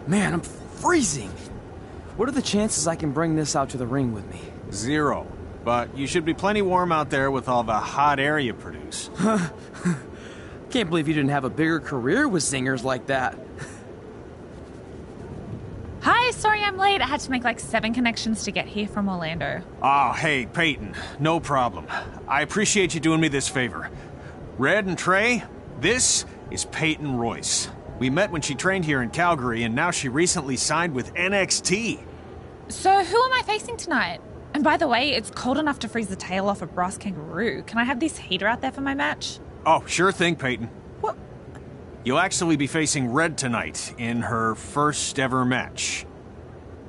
Man, I'm freezing. What are the chances I can bring this out to the ring with me? 0. But you should be plenty warm out there with all the hot air you produce. Can't believe you didn't have a bigger career with singers like that. Hi, sorry I'm late. I had to make like 7 connections to get here from Orlando. Oh, hey, Peyton. No problem. I appreciate you doing me this favor. Red and Trey, this is Peyton Royce. We met when she trained here in Calgary, and now she recently signed with NXT. So who am I facing tonight? And by the way, it's cold enough to freeze the tail off a brass kangaroo. Can I have this heater out there for my match? Oh, sure thing, Peyton. What? You'll actually be facing Red tonight in her first ever match.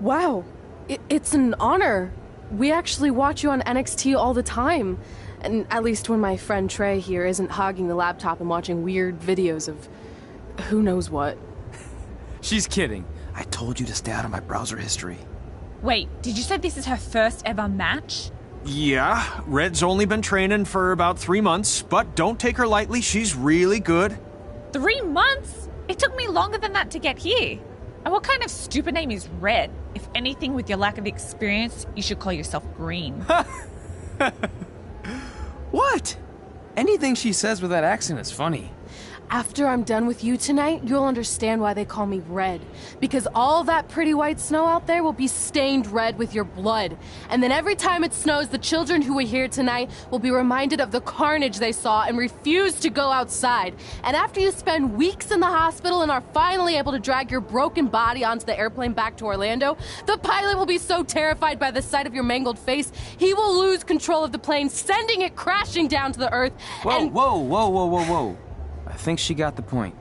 Wow, it's an honor. We actually watch you on NXT all the time. And at least when my friend Trey here isn't hogging the laptop and watching weird videos of who knows what. She's kidding. I told you to stay out of my browser history. Wait, did you say this is her first ever match? Yeah, Red's only been training for about 3 months, but don't take her lightly, she's really good. 3 months? It took me longer than that to get here. And what kind of stupid name is Red? If anything, with your lack of experience, you should call yourself Green. What? Anything she says with that accent is funny. After I'm done with you tonight, you'll understand why they call me Red. Because all that pretty white snow out there will be stained red with your blood. And then every time it snows, the children who are here tonight will be reminded of the carnage they saw and refuse to go outside. And after you spend weeks in the hospital and are finally able to drag your broken body onto the airplane back to Orlando, the pilot will be so terrified by the sight of your mangled face, he will lose control of the plane, sending it crashing down to the earth. Whoa. I think she got the point.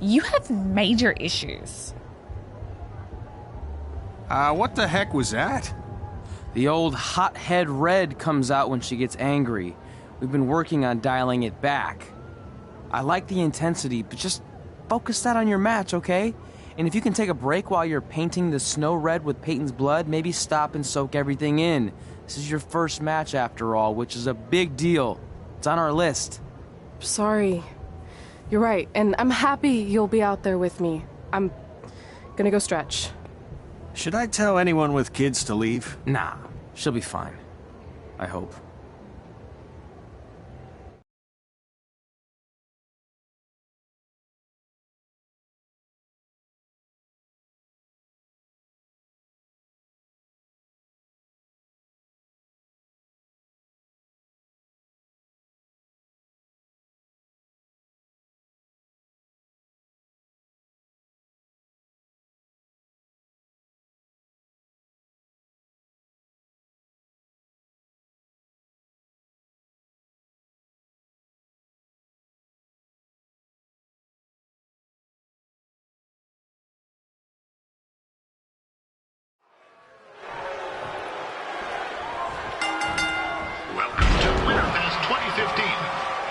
You have major issues. What the heck was that? The old hothead Red comes out when she gets angry. We've been working on dialing it back. I like the intensity, but just focus that on your match, okay? And if you can take a break while you're painting the snow red with Peyton's blood, maybe stop and soak everything in. This is your first match after all, which is a big deal. It's on our list. Sorry. You're right, and I'm happy you'll be out there with me. I'm gonna go stretch. Should I tell anyone with kids to leave? Nah, she'll be fine. I hope.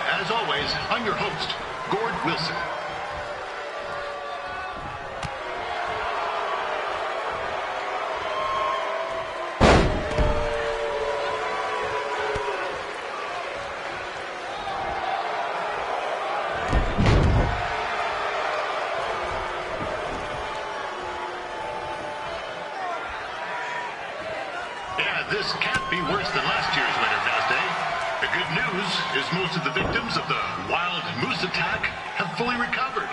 As always, I'm your host, Gord Wilson. Yeah, this can't be worse than last year's Winterfest, eh? The good news is most of the victims of the wild moose attack have fully recovered.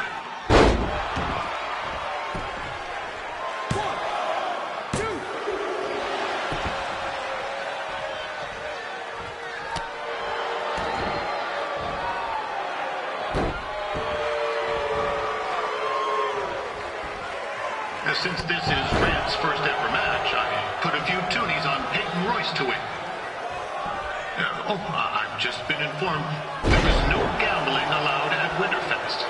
Since this is Red's first ever match, I put a few toonies on Peyton Royce to win. I've just been informed there is no gambling allowed at Winterfest.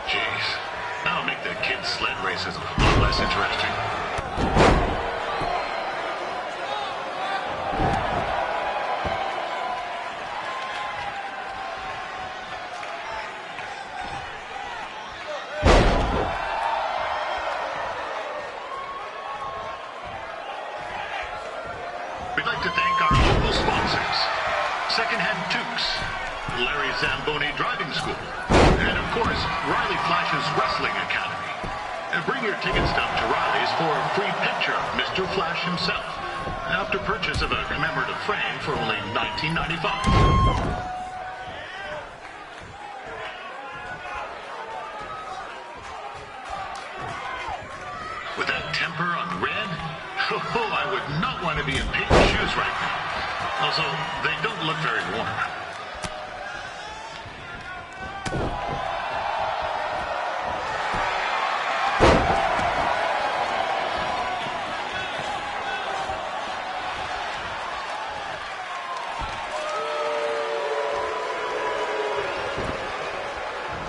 Jeez, that'll make the kids' sled races a lot less interesting. We'd like to thank our local sponsors, Secondhand Tukes, Larry Zamboni Driving School, and of course, Riley Flash's Wrestling Academy. Bring your ticket stub to Riley's for a free picture of Mr. Flash himself. After purchase of a commemorative frame for only $19.95. With that temper on Red, oh, I would not want to be in Peyton's shoes right now. Also, they don't look very warm.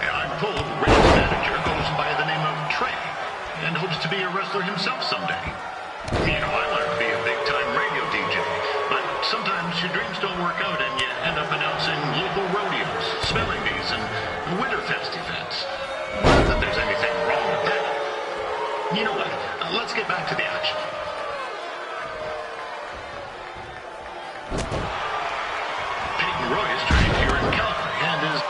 I'm told Red's manager goes by the name of Trey and hopes to be a wrestler himself someday. You know, I want to be a big-time radio DJ, but sometimes your dreams don't work out and you end up announcing local rodeos, spelling bees, and Winterfest events. Not that there's anything wrong with that. You know what? Let's get back to the action. Peyton Royce trained here in Calgary and is...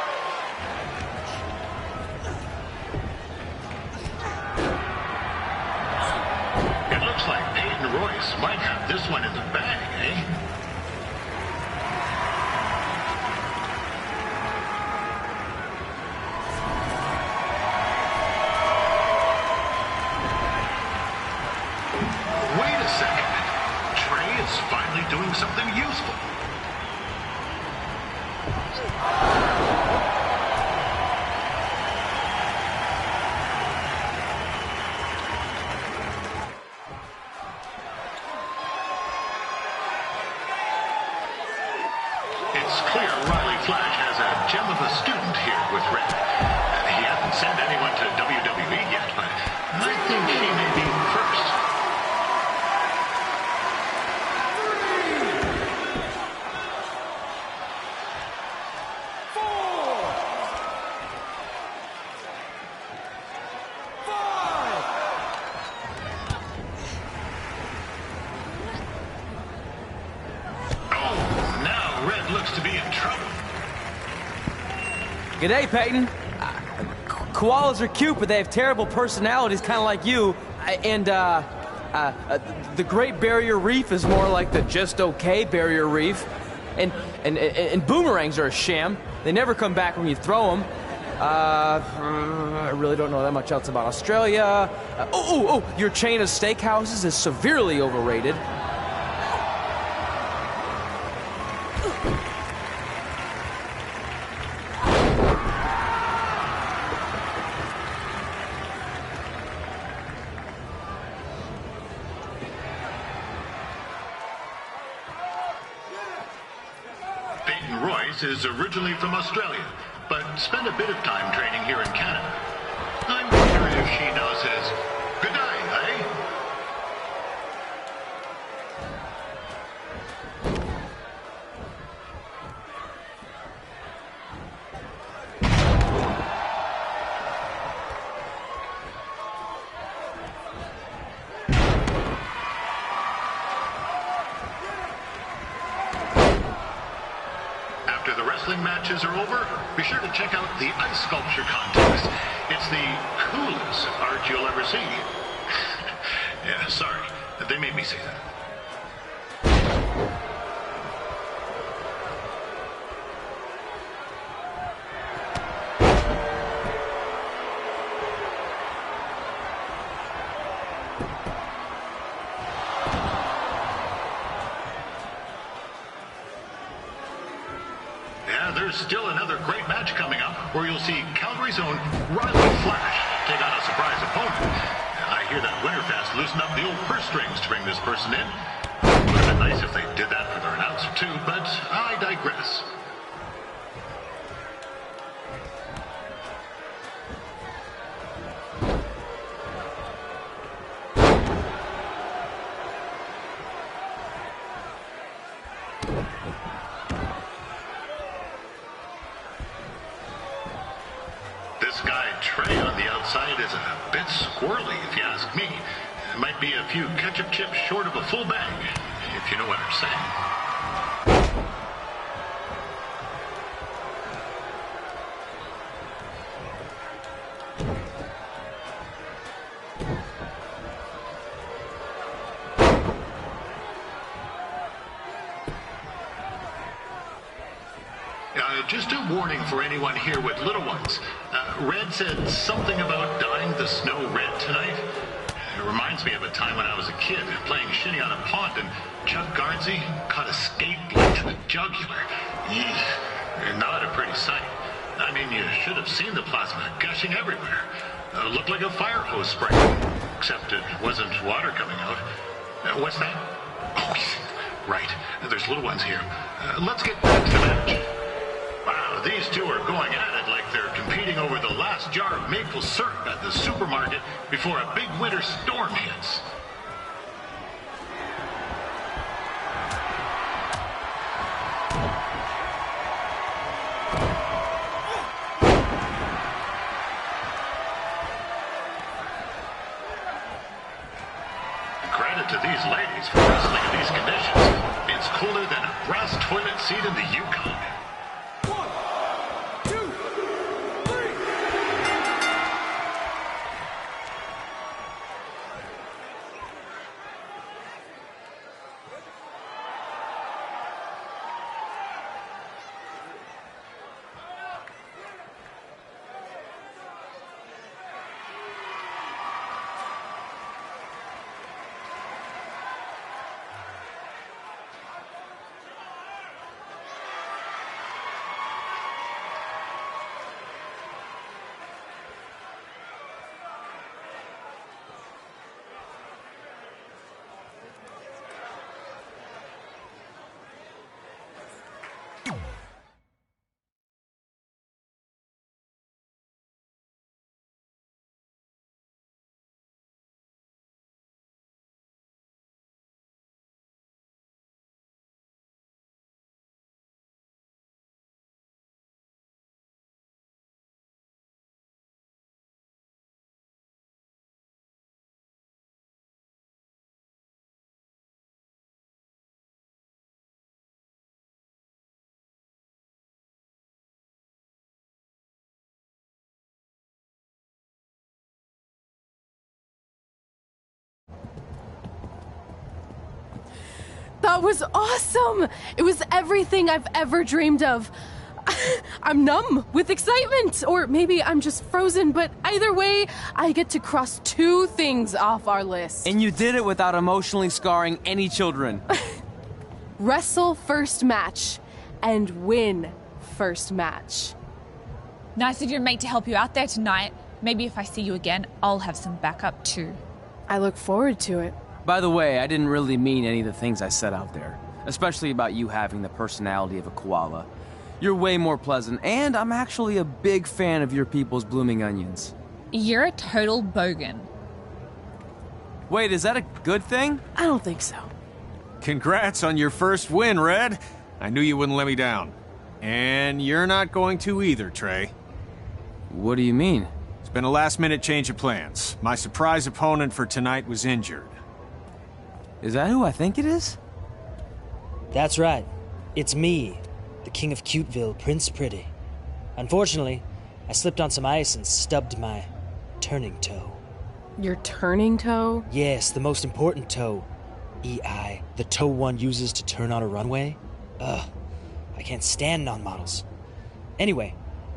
Looks like Peyton Royce might have this one in the bag, eh? Wait a second. Trey is finally doing something useful. It's clear Riley Flash has a gem of a student here with Red. He hasn't sent anyone to WWE yet, but I think she may be first. Looks to be in trouble. G'day, Peyton. Koalas are cute, but they have terrible personalities, kind of like you. The Great Barrier Reef is more like the just okay Barrier Reef. And boomerangs are a sham. They never come back when you throw them. I really don't know that much else about Australia. Your chain of steakhouses is severely overrated. Peyton Royce is originally from Australia, but spent a bit of time training here in Canada. I'm wondering if she knows his good day, eh? After the wrestling matches are over, be sure to check out the ice sculpture contest. It's the coolest art you'll ever see. Yeah, sorry. They made me say that. There's still another great match coming up where you'll see Calgary's own Riley Flash take on a surprise opponent. I hear that Winterfest loosened up the old purse strings to bring this person in. Would have been nice if they did that for their announcer too, but I digress. This guy Trey on the outside is a bit squirrely, if you ask me. It might be a few ketchup chips short of a full bag, if you know what I'm saying. just a warning for anyone here with little ones. Red said something about dyeing the snow red tonight. It reminds me of a time when I was a kid playing shinny on a pond and Chuck Garnsey caught a skate blade to the jugular. Eesh, not a pretty sight. I mean, you should have seen the plasma gushing everywhere. Looked like a fire hose spray, except it wasn't water coming out. What's that? Oh, right. There's little ones here. Let's get back to the match. Wow, these two are going at it like they're competing over the last jar of maple syrup at the supermarket before a big winter storm hits. Credit to these ladies for wrestling in these conditions. It's cooler than a brass toilet seat in the Yukon. That was awesome! It was everything I've ever dreamed of. I'm numb with excitement, or maybe I'm just frozen, but either way, I get to cross 2 things off our list. And you did it without emotionally scarring any children. Wrestle first match, and win first match. Nice of your mate to help you out there tonight. Maybe if I see you again, I'll have some backup too. I look forward to it. By the way, I didn't really mean any of the things I said out there, especially about you having the personality of a koala. You're way more pleasant, and I'm actually a big fan of your people's blooming onions. You're a total bogan. Wait, is that a good thing? I don't think so. Congrats on your first win, Red. I knew you wouldn't let me down. And you're not going to either, Trey. What do you mean? It's been a last-minute change of plans. My surprise opponent for tonight was injured. Is that who I think it is? That's right. It's me, the King of Cuteville, Prince Pretty. Unfortunately, I slipped on some ice and stubbed my turning toe. Your turning toe? Yes, the most important toe. EI, the toe one uses to turn on a runway. Ugh, I can't stand non-models. Anyway,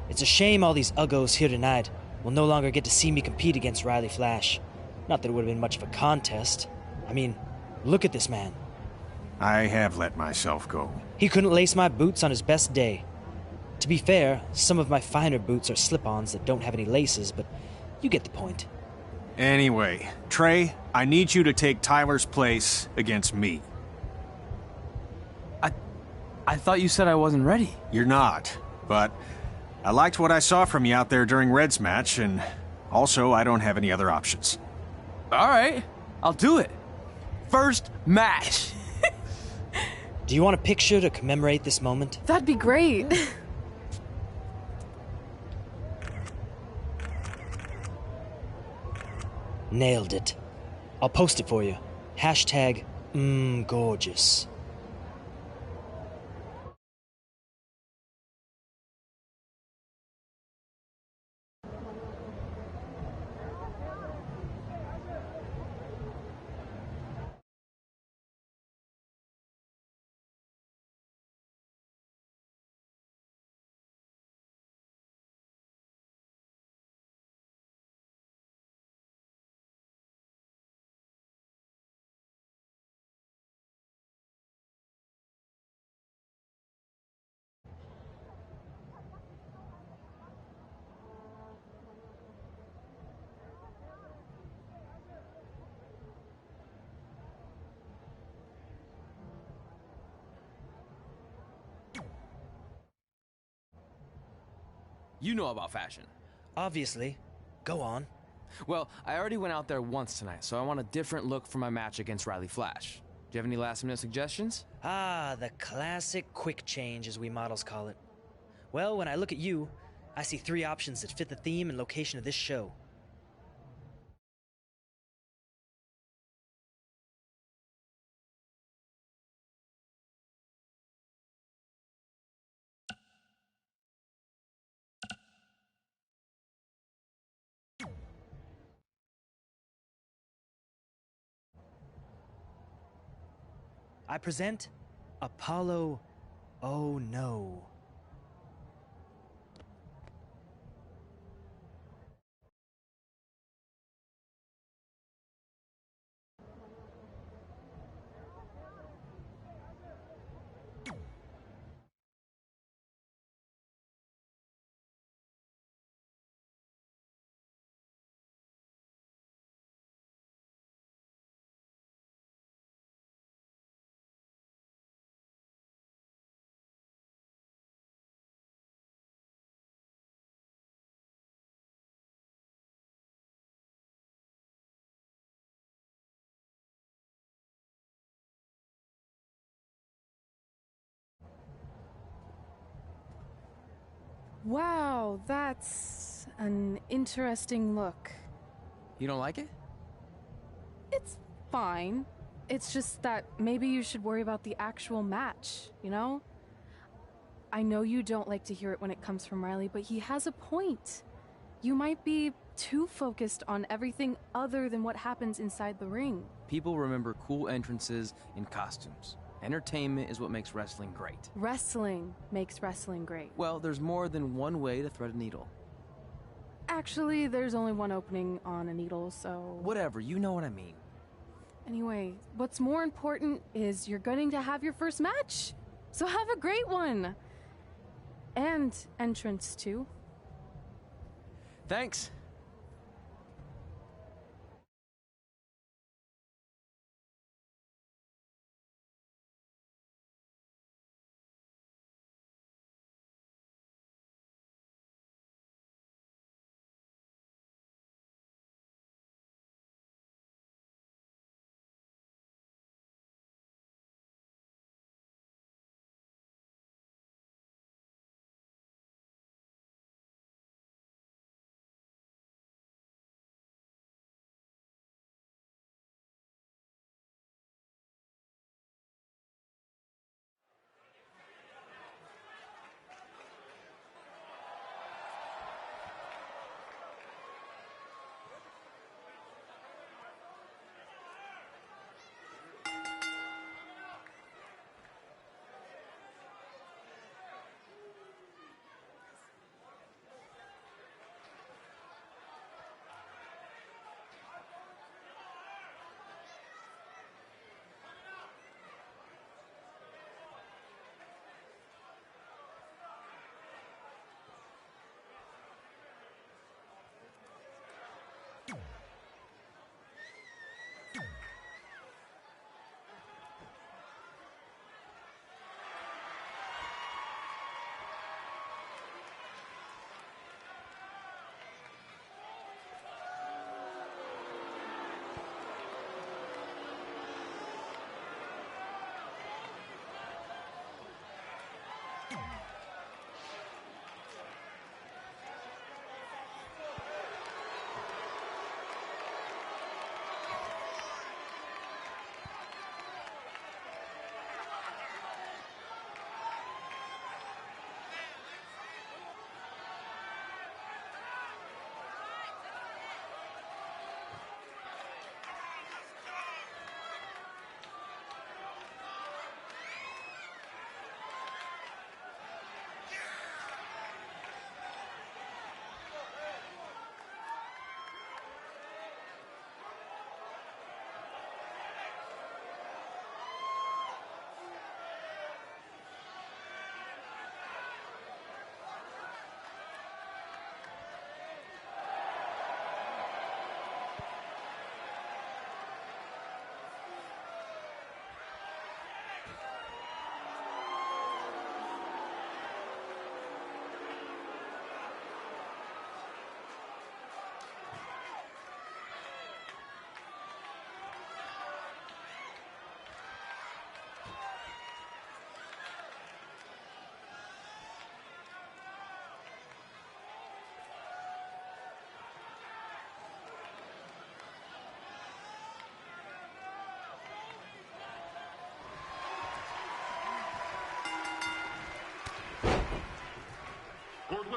it's a shame all these uggos here tonight will no longer get to see me compete against Riley Flash. Not that it would have been much of a contest. I mean, look at this man. I have let myself go. He couldn't lace my boots on his best day. To be fair, some of my finer boots are slip-ons that don't have any laces, but you get the point. Anyway, Trey, I need you to take Tyler's place against me. I thought you said I wasn't ready. You're not, but I liked what I saw from you out there during Red's match, and also I don't have any other options. All right, I'll do it. First match. Do you want a picture to commemorate this moment? That'd be great. Nailed it. I'll post it for you. Hashtag gorgeous. You know about fashion. Obviously. Go on. Well, I already went out there once tonight, so I want a different look for my match against Riley Flash. Do you have any last-minute suggestions? Ah, the classic quick change, as we models call it. Well, when I look at you, I see 3 options that fit the theme and location of this show. I present Apollo. Oh no. Wow, that's an interesting look. You don't like it? It's fine. It's just that maybe you should worry about the actual match, you know? I know you don't like to hear it when it comes from Riley, but he has a point. You might be too focused on everything other than what happens inside the ring. People remember cool entrances and costumes. Entertainment is what makes wrestling great. Wrestling makes wrestling great. Well, there's more than one way to thread a needle. Actually, there's only one opening on a needle, so... Whatever, you know what I mean. Anyway, what's more important is you're going to have your first match. So have a great one. And entrance, too. Thanks.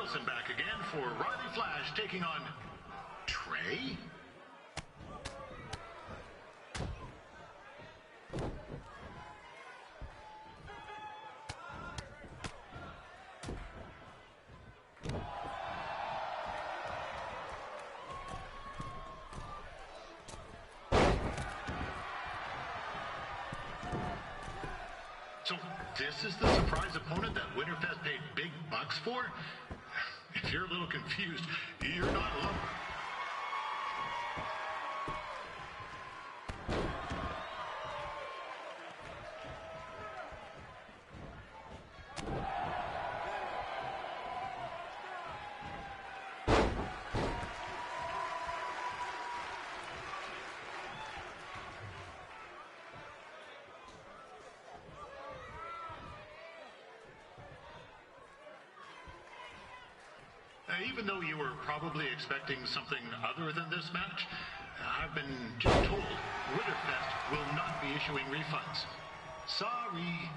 Nelson back again for Riley Flash taking on Trey? So this is the surprise opponent that Winterfest paid big bucks for? If you're a little confused, you're not alone. Even though you were probably expecting something other than this match, I've been just told Winterfest will not be issuing refunds. Sorry.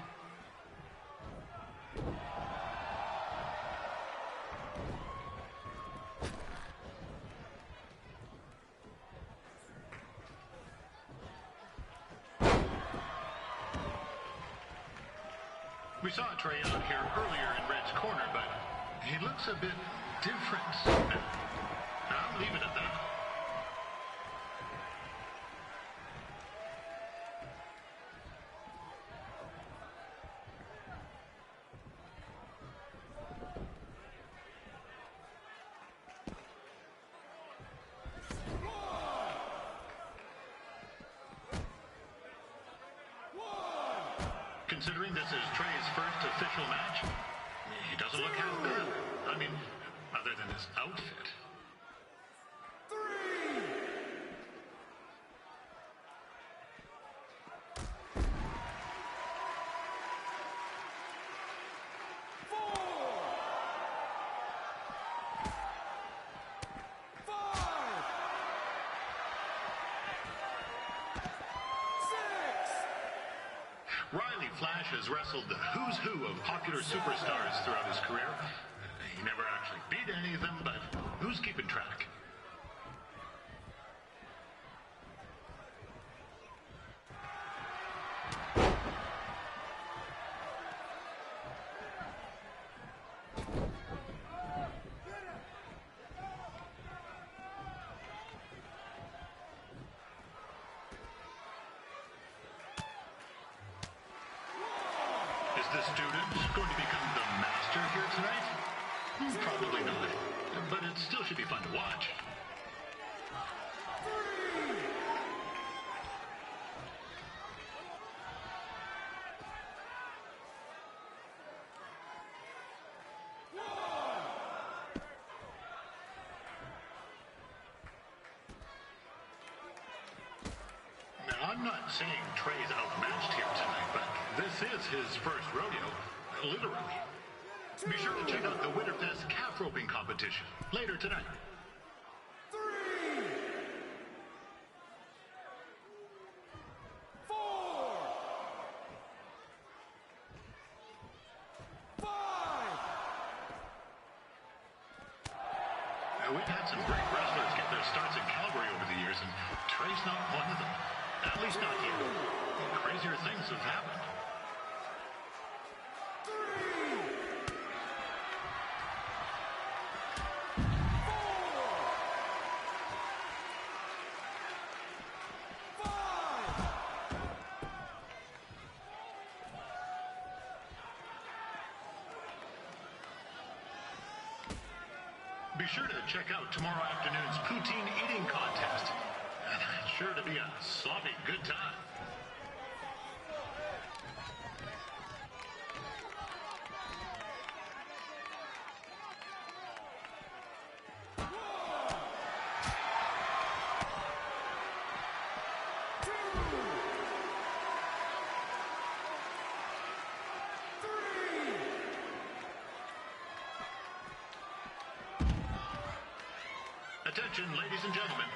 We saw Trey out here earlier in Red's corner, but he looks a bit different. I'll leave it at that. Considering this is Trey's first official match, he doesn't look half bad. I mean, other than his outfit. 3, 4, 5, 6. Riley Flash has wrestled the who's who of popular superstars throughout his career. He never actually beat any of them, but who's keeping track? Is the student going to become the master here tonight? Probably not, but it still should be fun to watch. 3, Now, I'm not saying Trey's outmatched here tonight, but this is his first rodeo, literally. Be sure to check out the Winterfest calf roping competition later tonight. 3, 4, 5. We've had some great wrestlers get their starts in Calgary over the years, and Trey's not one of them. At least not here. Crazier things have happened. 3, 4, 5. Be sure to check out tomorrow afternoon's poutine eating contest. It's sure to be a sloppy good time. Attention, ladies and gentlemen.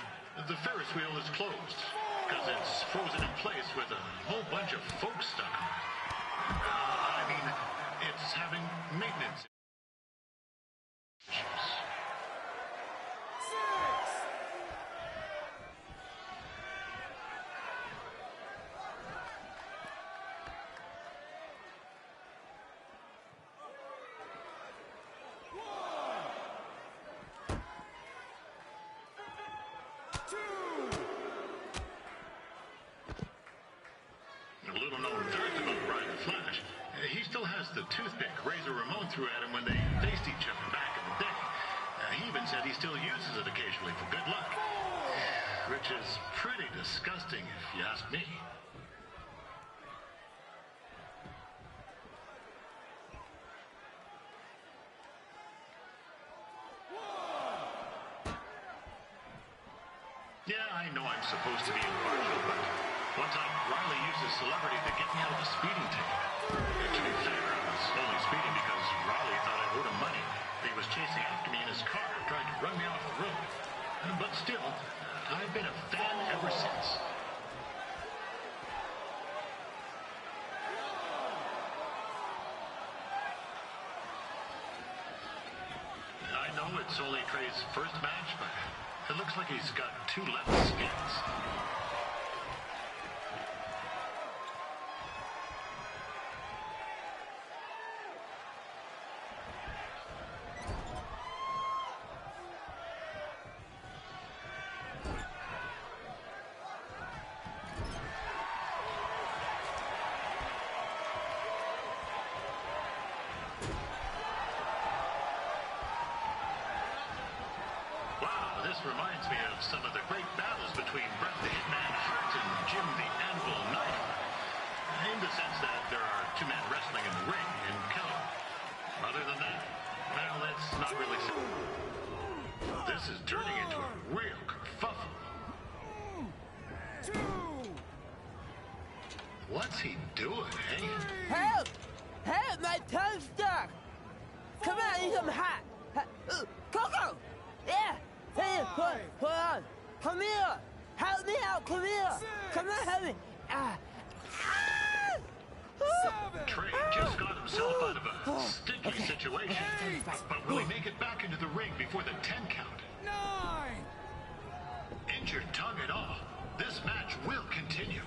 The Ferris wheel is closed because it's frozen in place with a whole bunch of folks stuck on it. I mean, it's having maintenance. little known fact about Riley Flash. He still has the toothpick Razor Ramon threw at him when they faced each other back in the day. He even said he still uses it occasionally for good luck. Which is pretty disgusting, if you ask me. Yeah, I know I'm supposed to be impartial, but one time Riley used his celebrity to get me out of a speeding ticket. To be fair, I was only speeding because Riley thought I owed him money. He was chasing after me in his car, trying to run me off the road. But still, I've been a fan ever since. I know it's only Trey's first match, but it looks like he's got 2 left skins. This reminds me of some of the great battles between Bret the Hitman Hart and Jim the Anvil Neidhart. In the sense that there are 2 men wrestling in the ring in color. Other than that, well, it's not really so. This is turning into a real kerfuffle. What's he doing, eh? Help! Help! My tongue's stuck! Come on, eat some hot! Coco! Yeah! Hey, hold on! Come here! Help me out! Come here! Come on, help me! Trey just got himself out of a sticky situation. But will he make it back into the ring before the 10 count? 9! Injured tongue and all, this match will continue.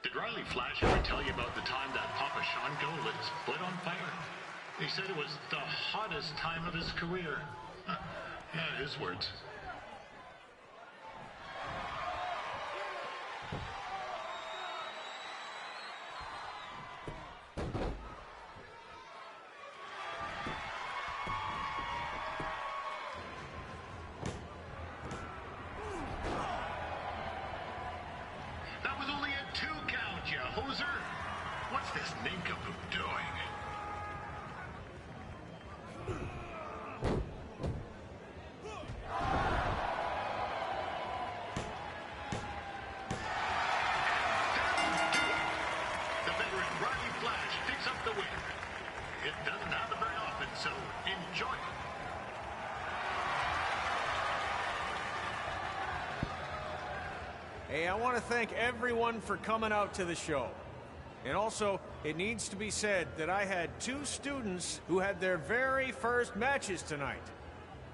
Did Riley Flash ever tell you about the time that Papa Shango lit his foot on fire? He said it was the hottest time of his career. Yeah, his words. That was only a 2 count, you hoser. What's this nincompoop doing? It doesn't happen very often, so enjoy it. Hey, I want to thank everyone for coming out to the show. And also, it needs to be said that I had 2 students who had their very first matches tonight.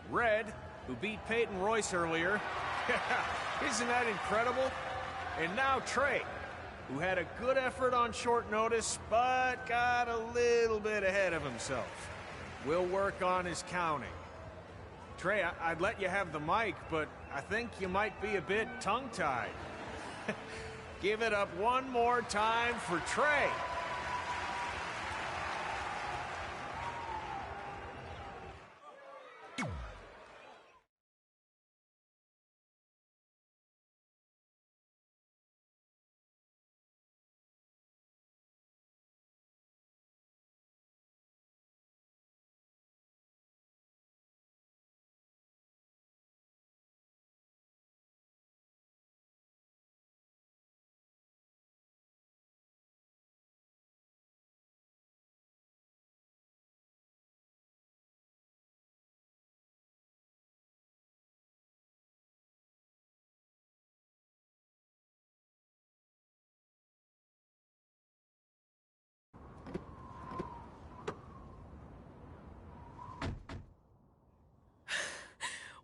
Red, who beat Peyton Royce earlier. Isn't that incredible? And now Trey, who had a good effort on short notice, but got a little bit ahead of himself. We'll work on his counting. Trey, I'd let you have the mic, but I think you might be a bit tongue-tied. Give it up one more time for Trey.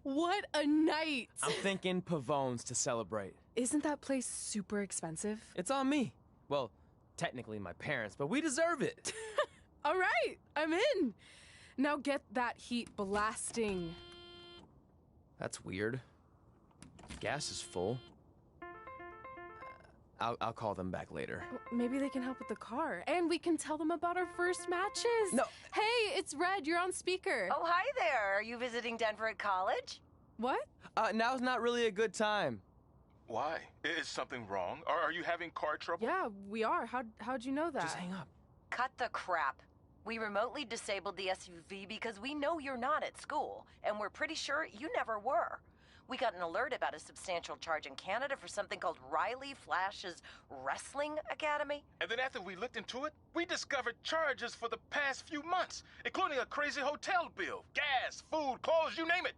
What a night! I'm thinking Pavone's to celebrate. Isn't that place super expensive? It's on me. Well, technically my parents, but we deserve it. All right, I'm in. Now get that heat blasting. That's weird. Gas is full. I'll call them back later. Maybe they can help with the car. And we can tell them about our first matches. No. Hey, it's Red. You're on speaker. Oh, hi there. Are you visiting Denver at college? What? Now's not really a good time. Why? Is something wrong? Are you having car trouble? Yeah, we are. How'd you know that? Just hang up. Cut the crap. We remotely disabled the SUV because we know you're not at school, and we're pretty sure you never were. We got an alert about a substantial charge in Canada for something called Riley Flash's Wrestling Academy. And then after we looked into it, we discovered charges for the past few months, including a crazy hotel bill, gas, food, clothes, you name it.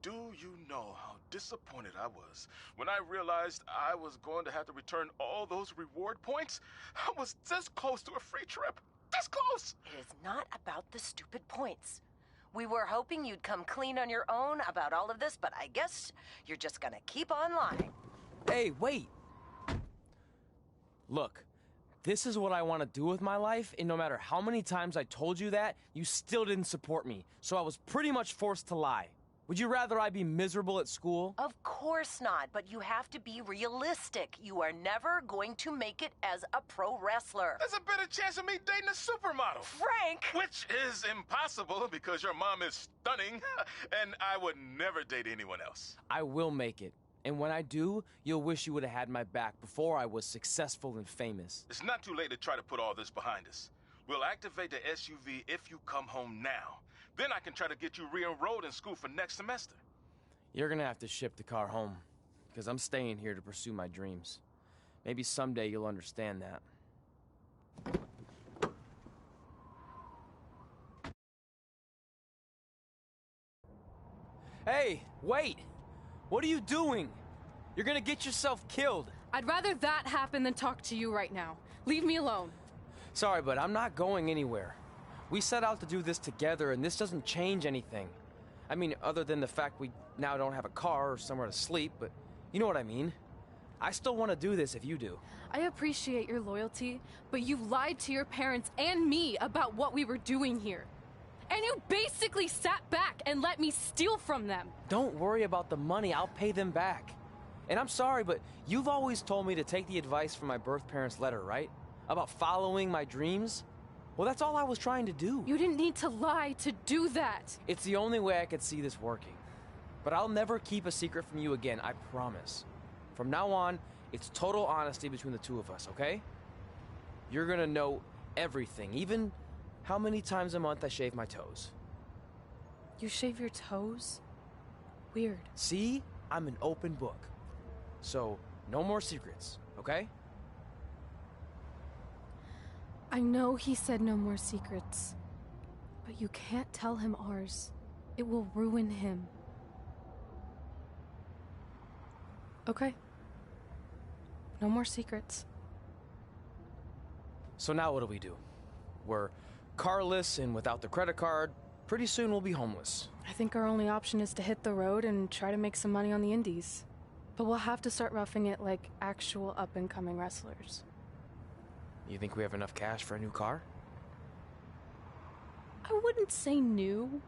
Do you know how disappointed I was when I realized I was going to have to return all those reward points? I was this close to a free trip. This close! It is not about the stupid points. We were hoping you'd come clean on your own about all of this, but I guess you're just gonna keep on lying. Hey, wait! Look, this is what I want to do with my life, and no matter how many times I told you that, you still didn't support me, so I was pretty much forced to lie. Would you rather I be miserable at school? Of course not, but you have to be realistic. You are never going to make it as a pro wrestler. There's a better chance of me dating a supermodel. Frank! Which is impossible because your mom is stunning, and I would never date anyone else. I will make it. And when I do, you'll wish you would have had my back before I was successful and famous. It's not too late to try to put all this behind us. We'll activate the SUV if you come home now. Then I can try to get you re-enrolled in school for next semester. You're gonna have to ship the car home, because I'm staying here to pursue my dreams. Maybe someday you'll understand that. Hey, wait! What are you doing? You're gonna get yourself killed. I'd rather that happen than talk to you right now. Leave me alone. Sorry, but I'm not going anywhere. We set out to do this together, and this doesn't change anything. I mean, other than the fact we now don't have a car or somewhere to sleep, but you know what I mean. I still want to do this if you do. I appreciate your loyalty, but you lied to your parents and me about what we were doing here. And you basically sat back and let me steal from them. Don't worry about the money, I'll pay them back. And I'm sorry, but you've always told me to take the advice from my birth parents' letter, right? About following my dreams? Well, that's all I was trying to do. You didn't need to lie to do that. It's the only way I could see this working. But I'll never keep a secret from you again, I promise. From now on, it's total honesty between the two of us, okay? You're gonna know everything, even how many times a month I shave my toes. You shave your toes? Weird. See? I'm an open book. So, no more secrets, okay? I know he said no more secrets, but you can't tell him ours. It will ruin him. Okay. No more secrets. So now what do? We're carless and without the credit card. Pretty soon we'll be homeless. I think our only option is to hit the road and try to make some money on the indies. But we'll have to start roughing it like actual up-and-coming wrestlers. You think we have enough cash for a new car? I wouldn't say new.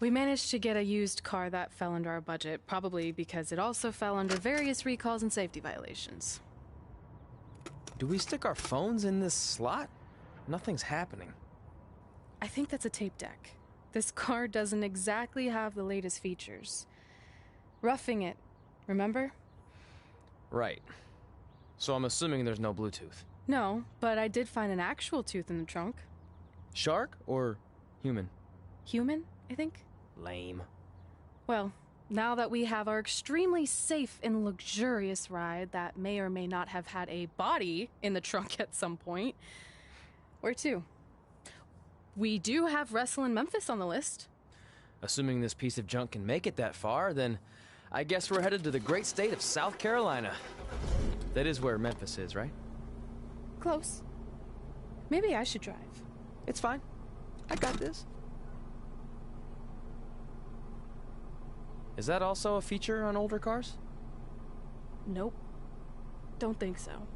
We managed to get a used car that fell under our budget, probably because it also fell under various recalls and safety violations. Do we stick our phones in this slot? Nothing's happening. I think that's a tape deck. This car doesn't exactly have the latest features. Roughing it, remember? Right. So I'm assuming there's no Bluetooth. No, but I did find an actual tooth in the trunk. Shark or human? Human, I think. Lame. Well, now that we have our extremely safe and luxurious ride that may or may not have had a body in the trunk at some point, where to? We do have Wrestle in Memphis on the list. Assuming this piece of junk can make it that far, then I guess we're headed to the great state of South Carolina. That is where Memphis is, right? close. Maybe I should drive. It's fine. I got this. Is that also a feature on older cars? Nope. Don't think so.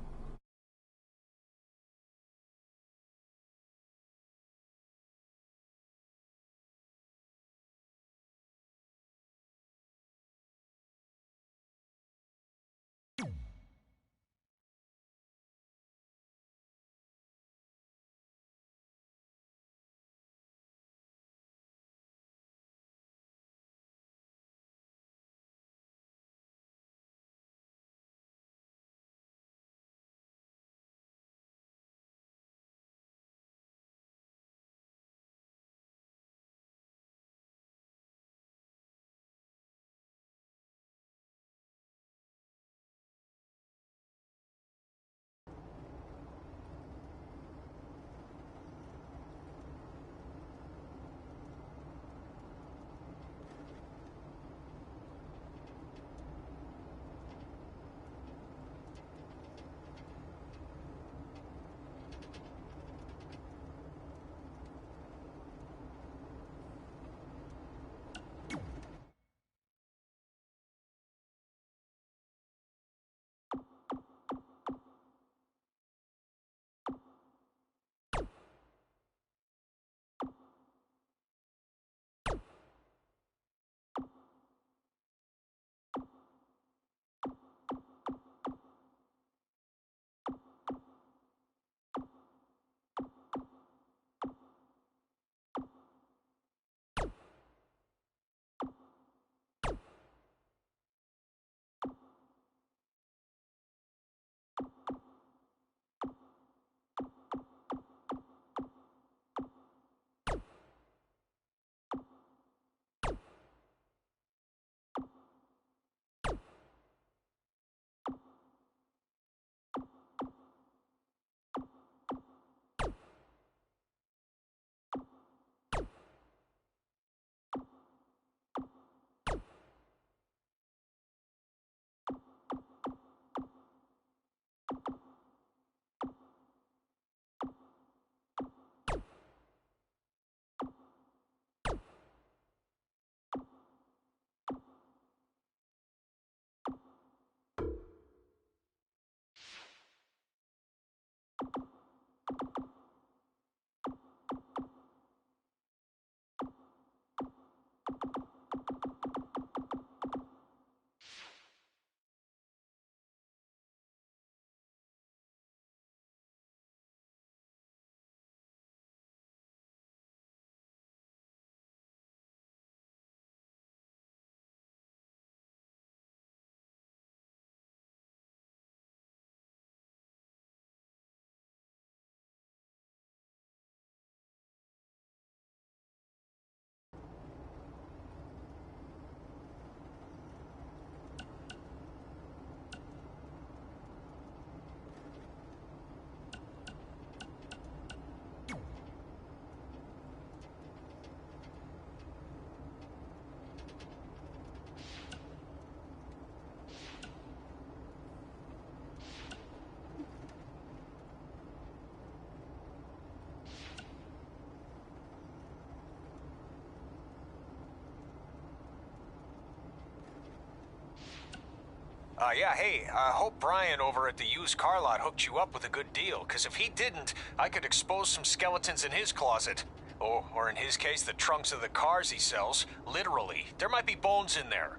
Yeah, hey, I hope Brian over at the used car lot hooked you up with a good deal, because if he didn't, I could expose some skeletons in his closet. Oh, or in his case, the trunks of the cars he sells. Literally. There might be bones in there.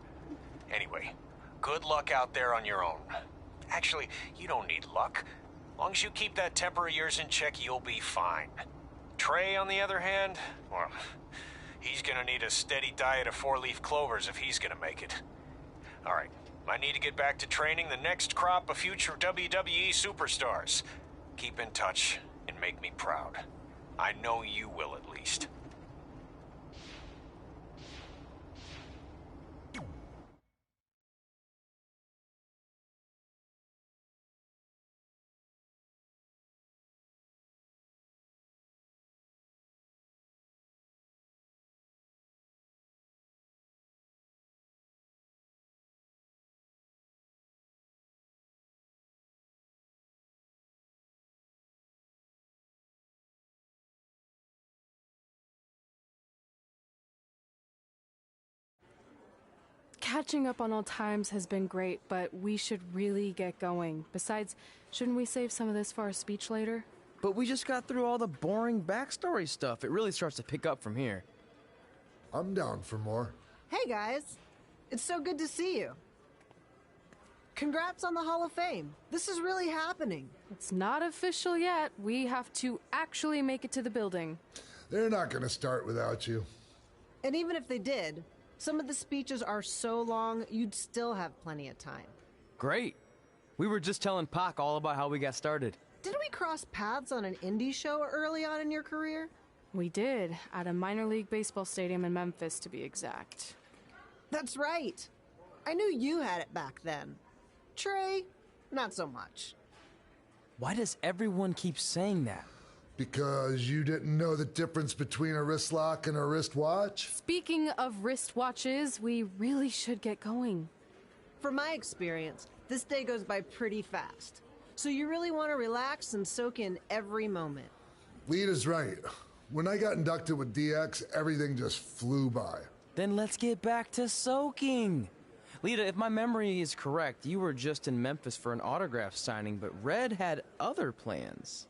Anyway, good luck out there on your own. Actually, you don't need luck. As long as you keep that temper of yours in check, you'll be fine. Trey, on the other hand, well, he's gonna need a steady diet of four-leaf clovers if he's gonna make it. All right. I need to get back to training the next crop of future WWE superstars. Keep in touch and make me proud. I know you will at least. Catching up on old times has been great, but we should really get going. Besides, shouldn't we save some of this for our speech later? But we just got through all the boring backstory stuff. It really starts to pick up from here. I'm down for more. Hey guys, it's so good to see you. Congrats on the Hall of Fame. This is really happening. It's not official yet. We have to actually make it to the building. They're not going to start without you. And even if they did, some of the speeches are so long, you'd still have plenty of time. Great. We were just telling Pac all about how we got started. Did we cross paths on an indie show early on in your career? We did, at a minor league baseball stadium in Memphis, to be exact. That's right. I knew you had it back then. Trey, not so much. Why does everyone keep saying that? Because you didn't know the difference between a wrist lock and a wristwatch? Speaking of wristwatches, we really should get going. From my experience, this day goes by pretty fast. So you really want to relax and soak in every moment. Lita's right. When I got inducted with DX, everything just flew by. Then let's get back to soaking. Lita, if my memory is correct, you were just in Memphis for an autograph signing, but Red had other plans.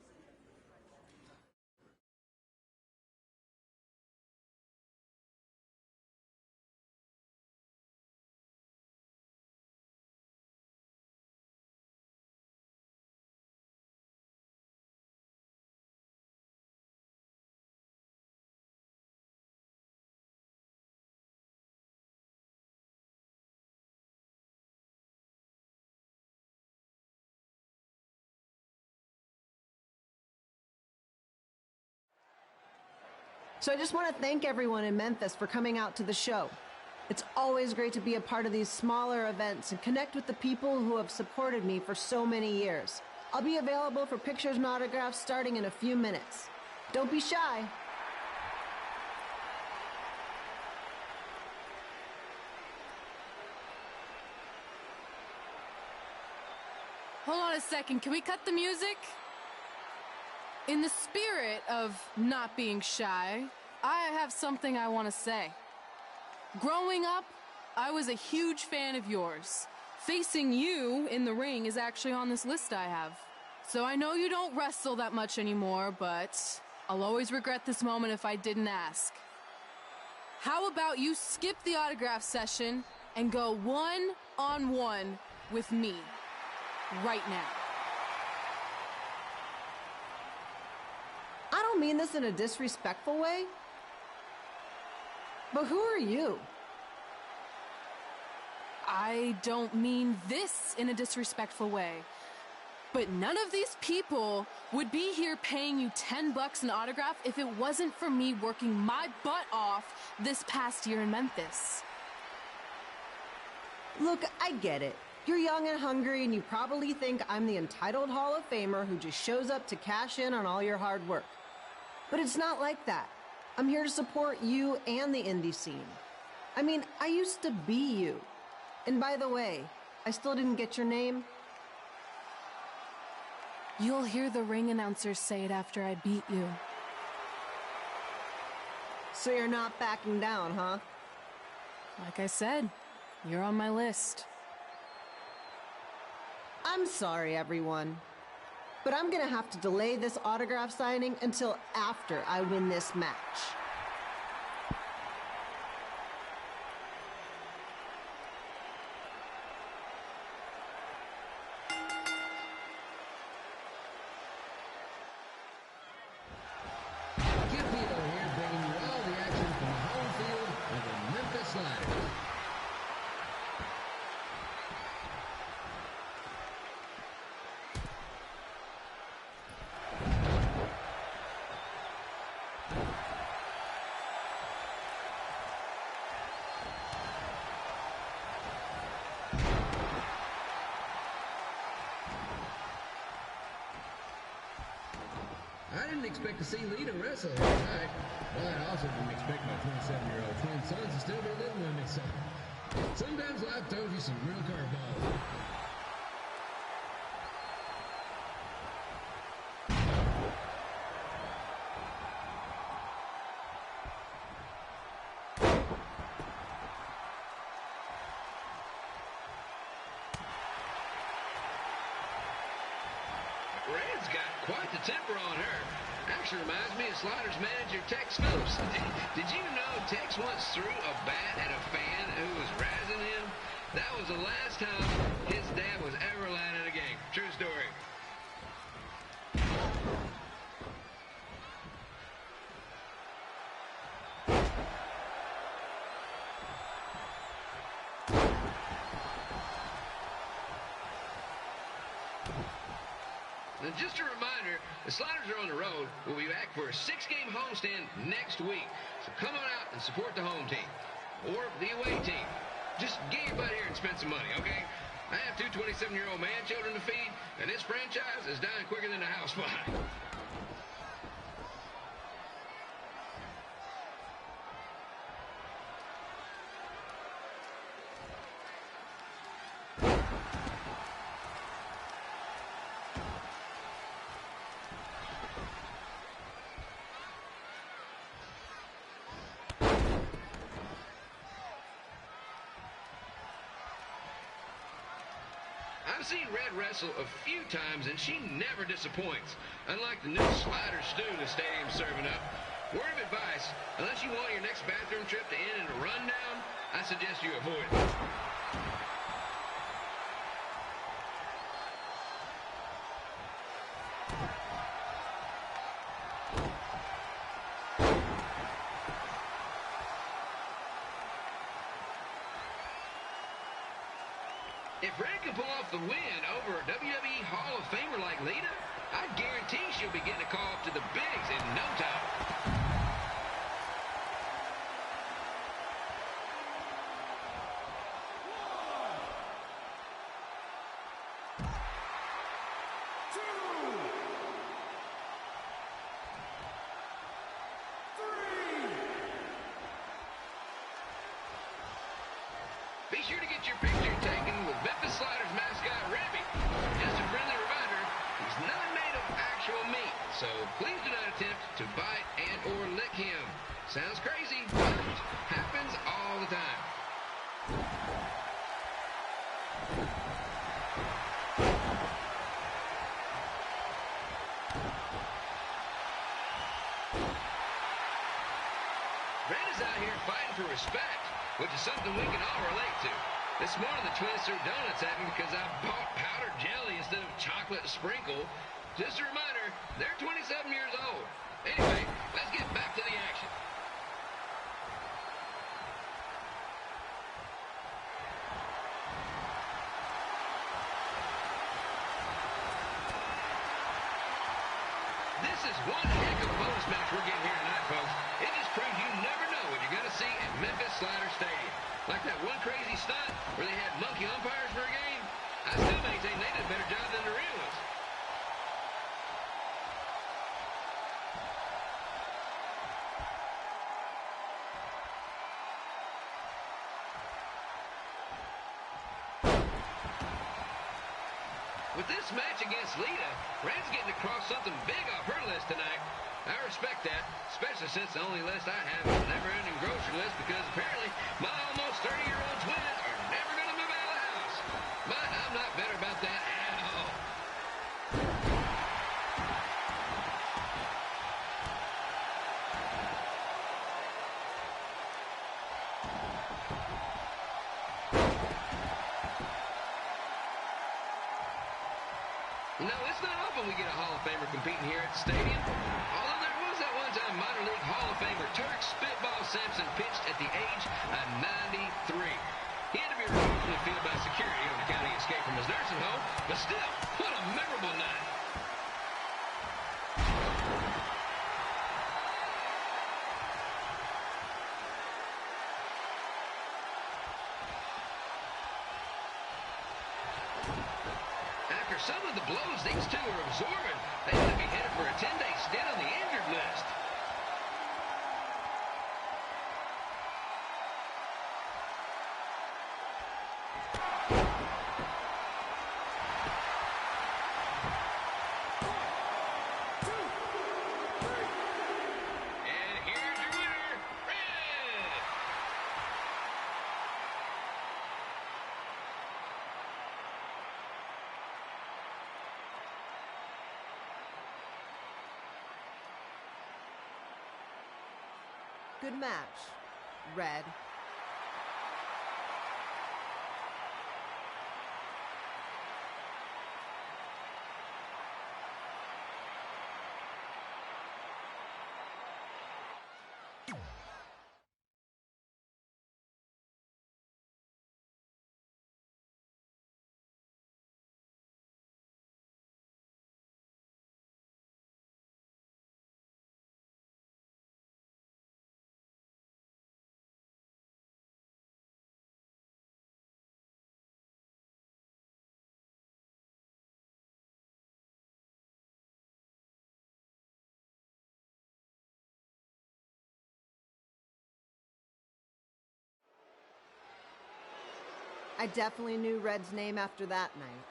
So I just want to thank everyone in Memphis for coming out to the show. It's always great to be a part of these smaller events and connect with the people who have supported me for so many years. I'll be available for pictures and autographs starting in a few minutes. Don't be shy. Hold on a second, can we cut the music? In the spirit of not being shy, I have something I want to say. Growing up, I was a huge fan of yours. Facing you in the ring is actually on this list I have. So I know you don't wrestle that much anymore, but I'll always regret this moment if I didn't ask. How about you skip the autograph session and go one-on-one with me right now? I don't mean this in a disrespectful way, but who are you? I don't mean this in a disrespectful way, but none of these people would be here paying you $10 an autograph if it wasn't for me working my butt off this past year in Memphis. Look, I get it. You're young and hungry, and you probably think I'm the entitled Hall of Famer who just shows up to cash in on all your hard work. But it's not like that. I'm here to support you and the indie scene. I mean, I used to be you. And by the way, I still didn't get your name. You'll hear the ring announcers say it after I beat you. So you're not backing down, huh? Like I said, you're on my list. I'm sorry, everyone. But I'm gonna have to delay this autograph signing until after I win this match. Here bringing you all the action from the home field of the Memphis Lions. I didn't expect to see Lita wrestle here tonight, but I also didn't expect my 27-year-old twin sons to still be living with me, so sometimes life throws you some real curveballs. Red's got quite the temper on her. Actually reminds me of Sliders manager Tex Phillips. Did you know Tex once threw a bat at a fan who was razzing him? That was the last time his dad was ever allowed at a game. True story. And just a reminder, the Sliders are on the road. We'll be back for a 6-game homestand next week. So come on out and support the home team or the away team. Just get your butt here and spend some money, okay? I have 2 27-year-old man children to feed, and this franchise is dying quicker than a house fire. I've seen Red wrestle a few times, and she never disappoints. Unlike the new slider stew the stadium's serving up. Word of advice, unless you want your next bathroom trip to end in a rundown, I suggest you avoid it. If Red can pull off the win over a WWE Hall of Famer like Lita, I guarantee she'll be getting a call up to the bigs in no time. Be sure to get your picture taken with Memphis Sliders mascot Remy. Just a friendly reminder, he's not made of actual meat, so please do not attempt to bite and or lick him. Sounds crazy, but happens all the time. Red is out here fighting for respect, which is something we can all relate to. This morning, the twins threw donuts at me because I bought powdered jelly instead of chocolate sprinkle. Just a reminder, they're 27 years old. Anyway, let's get back to the action. This is one heck of a bonus match we're getting here tonight, folks. It just proves you never know what you're going to see at Memphis Slider Stadium. Like that one crazy stunt where they had monkey umpires for a game. I still maintain they did a better job than the real ones. With this match against Lita, Red's getting across something big off her list tonight. I respect that, especially since the only list I have is a never-ending grocery list because apparently my almost 30-year-old twins are never going to move out of the house. But I'm not better about that at all. No, it's not often we get a Hall of Famer competing here at the stadium. Although there was that one time minor league Hall of Famer Turk Spitball Sampson pitched at the age of 93. He had to be removed from the field by security on account of the escape from his nursing home, but still, what a memorable night. After some of the blows these two are absorbing, they ought to be headed for a 10-day stint on the injured list. And here's your winner, Red! Good match, Red. I definitely knew Red's name after that night.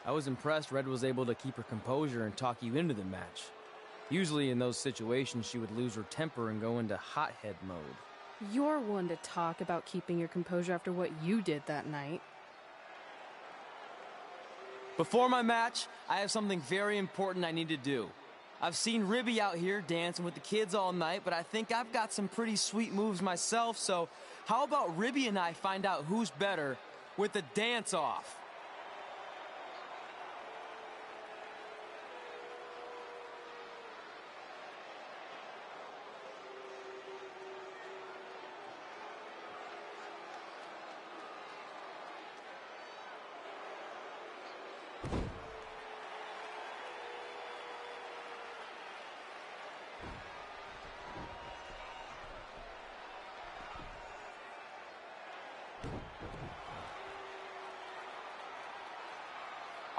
I was impressed Red was able to keep her composure and talk you into the match. Usually in those situations, she would lose her temper and go into hothead mode. You're one to talk about keeping your composure after what you did that night. Before my match, I have something very important I need to do. I've seen Ribby out here dancing with the kids all night, but I think I've got some pretty sweet moves myself, so how about Ribby and I find out who's better with the dance-off?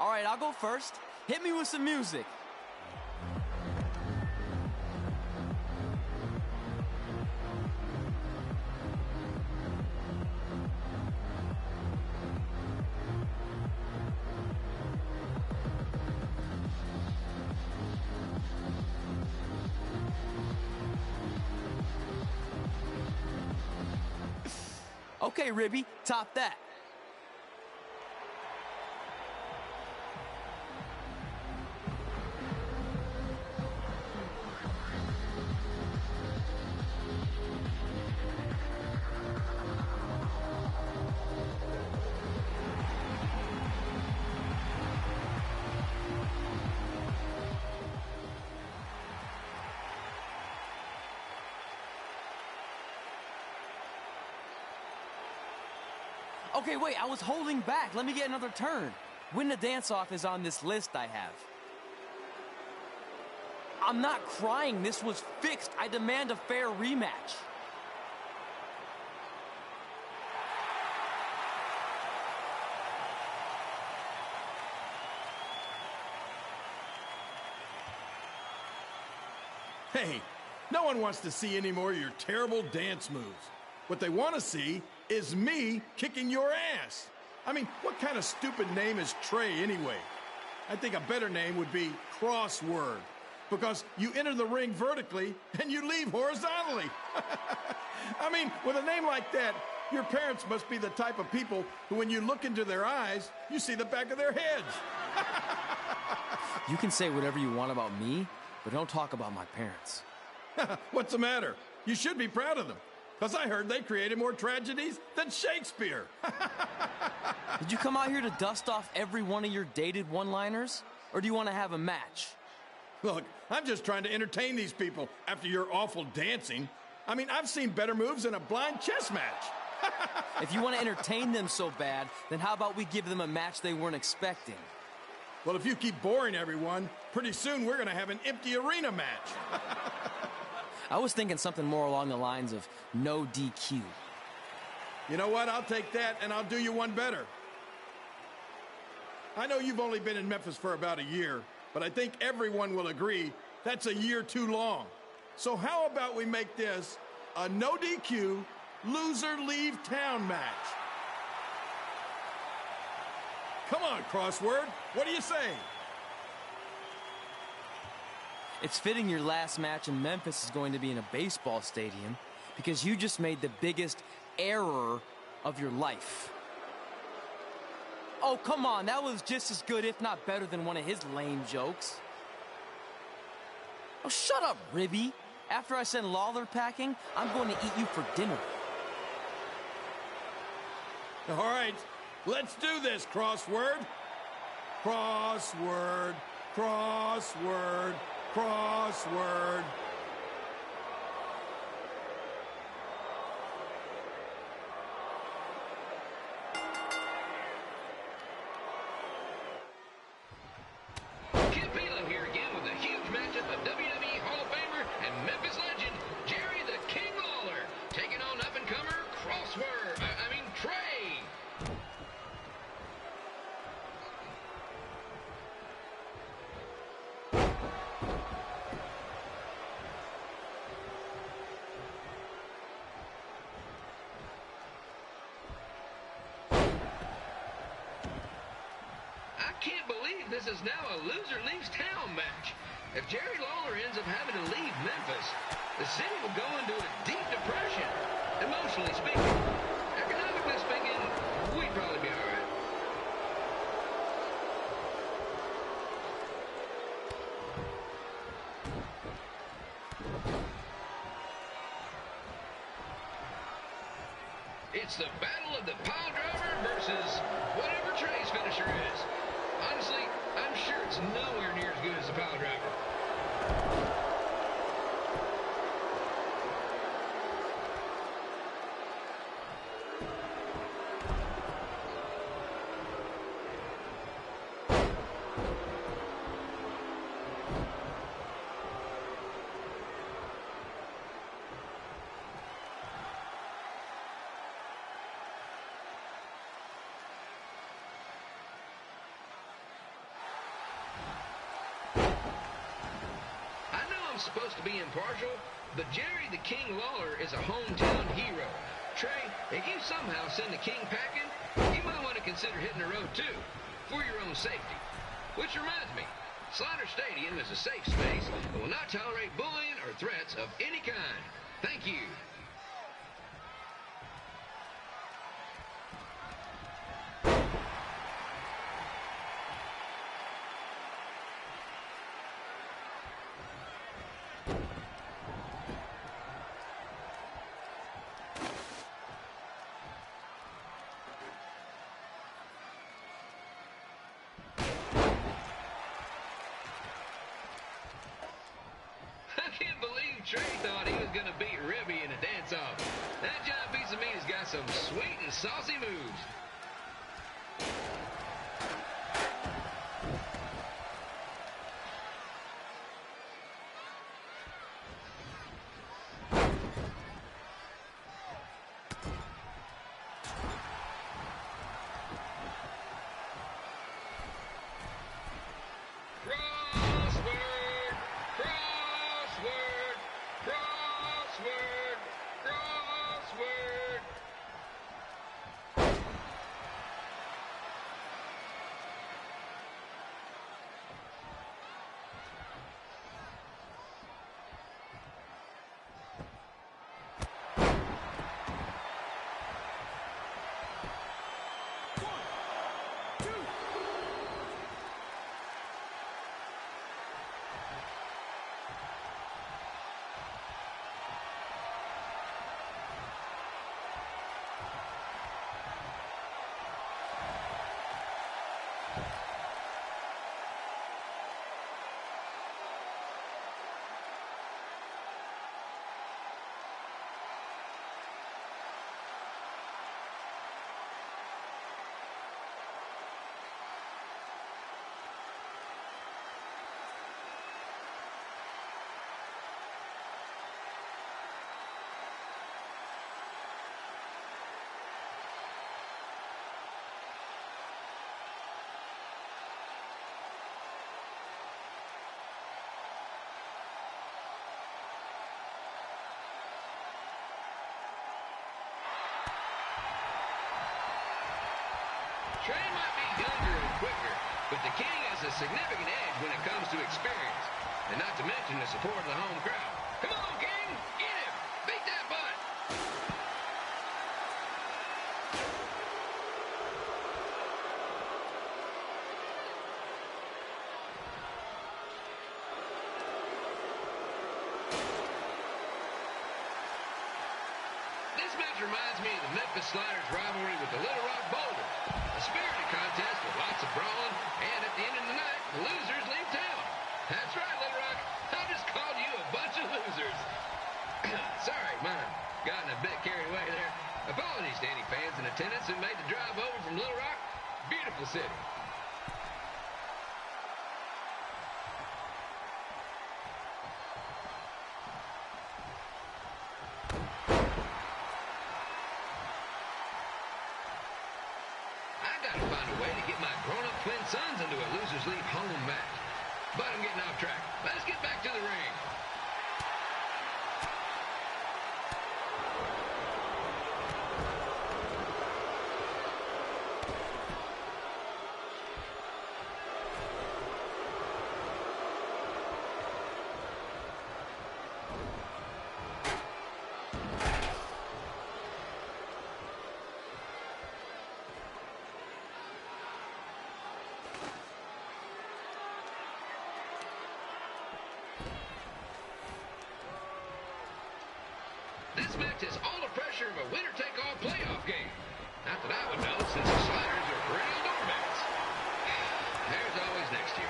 All right, I'll go first. Hit me with some music. Okay, Ribby, top that. Okay, wait, I was holding back. Let me get another turn. Win the dance-off is on this list I have. I'm not crying. This was fixed. I demand a fair rematch. Hey, no one wants to see any more of your terrible dance moves. What they want to see is me kicking your ass. I mean, what kind of stupid name is Trey anyway? I think a better name would be Crossword, because you enter the ring vertically and you leave horizontally. I mean, with a name like that, your parents must be the type of people who, when you look into their eyes, you see the back of their heads. You can say whatever you want about me, but don't talk about my parents. What's the matter? You should be proud of them, because I heard they created more tragedies than Shakespeare. Did you come out here to dust off every one of your dated one-liners? Or do you want to have a match? Look, I'm just trying to entertain these people after your awful dancing. I mean, I've seen better moves in a blind chess match. If you want to entertain them so bad, then how about we give them a match they weren't expecting? Well, if you keep boring everyone, pretty soon we're going to have an empty arena match. I was thinking something more along the lines of no DQ. You know what? I'll take that, and I'll do you one better. I know you've only been in Memphis for about a year, but I think everyone will agree that's a year too long. So how about we make this a no DQ, loser leave town match? Come on, Crossword. What do you say? It's fitting your last match in Memphis is going to be in a baseball stadium because you just made the biggest error of your life. Oh, come on. That was just as good, if not better, than one of his lame jokes. Oh, shut up, Ribby. After I send Lawler packing, I'm going to eat you for dinner. All right, let's do this, crossword. Crossword, crossword, crossword. Here again with a huge matchup of WWE Hall of Famer and Memphis legend Jerry the King Lawler taking on up-and-comer Trey. I can't believe this is now a loser leaves town match. If Jerry Lawler ends up having to leave Memphis, the city will go into a deep depression. Emotionally speaking, economically speaking, we'd probably be all right. It's the battle of the pile driver versus whatever Trey's finisher is. Honestly, I'm sure it's nowhere near as good as the pile driver. I'm supposed to be impartial, but Jerry the King Lawler is a hometown hero. Trey, if you somehow send the King packing, you might want to consider hitting the road too, for your own safety. Which reminds me, Slaughter Stadium is a safe space and will not tolerate bullying or threats of any kind. Thank you. Trey thought he was going to beat Ribby in a dance-off. That giant piece of meat has got some sweet and saucy moves. Trey might be younger and quicker, but the King has a significant edge when it comes to experience, and not to mention the support of the home crowd. Come on, King! Get him! Beat that butt! reminds me of the Memphis Sliders' rivalry with the Little Rock Boulders. A spirited contest with lots of brawling, and at the end of the night, the losers leave town. That's right, Little Rock. I just called you a bunch of losers. Sorry, mine gotten a bit carried away there. Apologies to any fans in attendance who made the drive over from Little Rock. Beautiful city. I gotta find a way to get my grown-up twin sons into a losers leave home match. But I'm getting off track. Let's get back to the ring. This match has all the pressure of a winner-take-all playoff game. Not that I would know, since the Sliders are perennial doormats. There's always next year.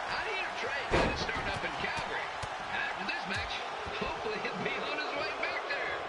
I hear Trey got his start up in Calgary. After this match, hopefully he'll be on his way back there.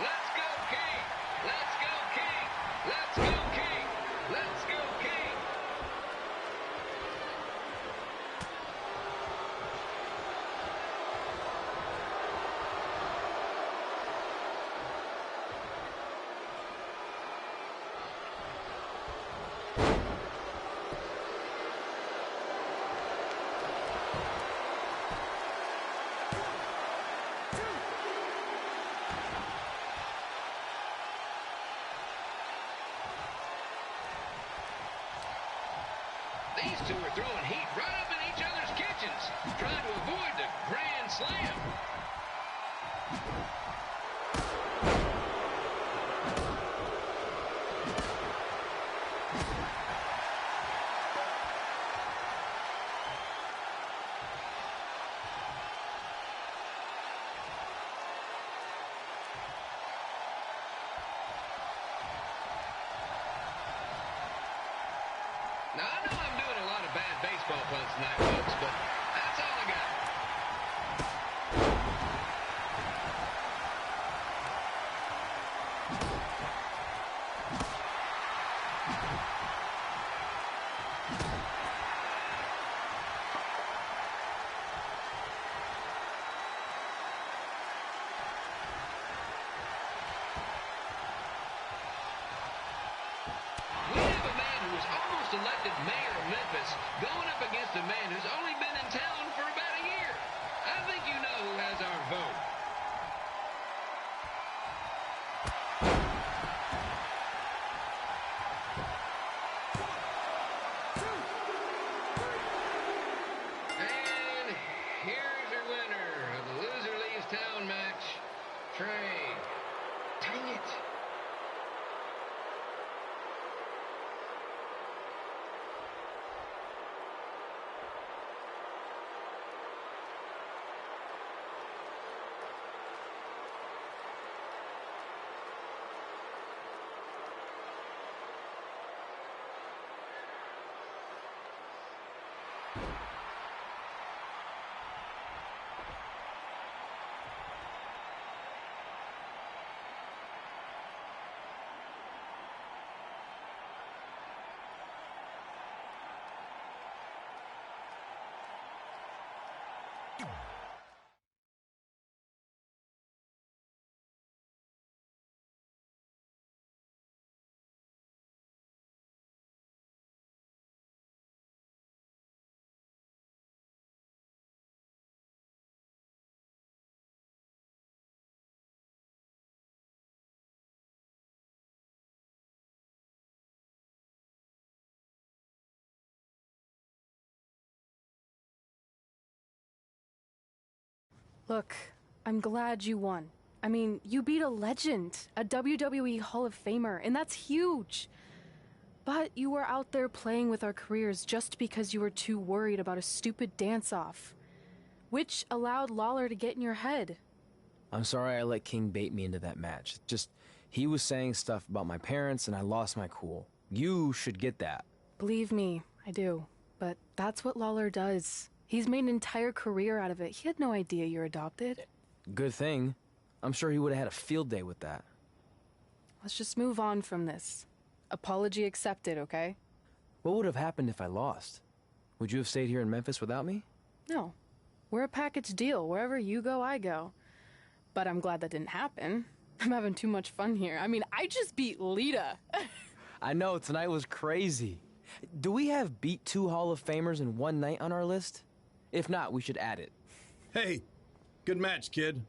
Let's go, King! Let's go, King! Let's go, King! Let's go, King! These two are throwing heat right up in each other's kitchens, trying to avoid the Grand Slam. Now, I know I'm doing a lot of bad baseball puns tonight, folks, but that's all I got. We have a man who was almost elected mayor of Memphis going up against a man who's only been in town for about a year. I think you know who has Look, I'm glad you won. I mean, you beat a legend, a WWE Hall of Famer, and that's huge. But you were out there playing with our careers just because you were too worried about a stupid dance-off, which allowed Lawler to get in your head. I'm sorry I let King bait me into that match. Just, he was saying stuff about my parents and I lost my cool. You should get that. Believe me, I do. But that's what Lawler does. He's made an entire career out of it. He had no idea you're adopted. Good thing. I'm sure he would have had a field day with that. Let's just move on from this. Apology accepted, okay? What would have happened if I lost? Would you have stayed here in Memphis without me? No. We're a package deal. Wherever you go, I go. But I'm glad that didn't happen. I'm having too much fun here. I mean, I just beat Lita. I know, tonight was crazy. Do we have beat 2 Hall of Famers in one night on our list? If not, we should add it. Hey, good match, kid.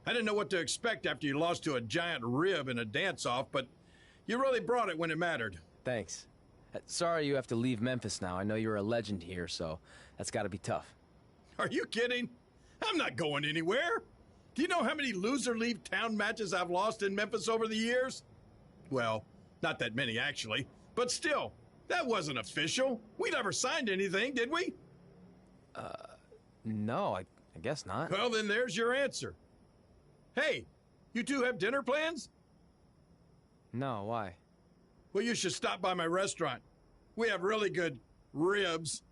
I didn't know what to expect after you lost to a giant rib in a dance-off, but you really brought it when it mattered. Thanks. Sorry you have to leave Memphis now. I know you're a legend here, so that's gotta be tough. Are you kidding? I'm not going anywhere. Do you know how many loser-leave-town matches I've lost in Memphis over the years? Well, not that many, actually. But still, that wasn't official. We never signed anything, did we? No, I guess not. Well, then there's your answer. Hey, you two have dinner plans? No, why? Well, you should stop by my restaurant. We have really good ribs.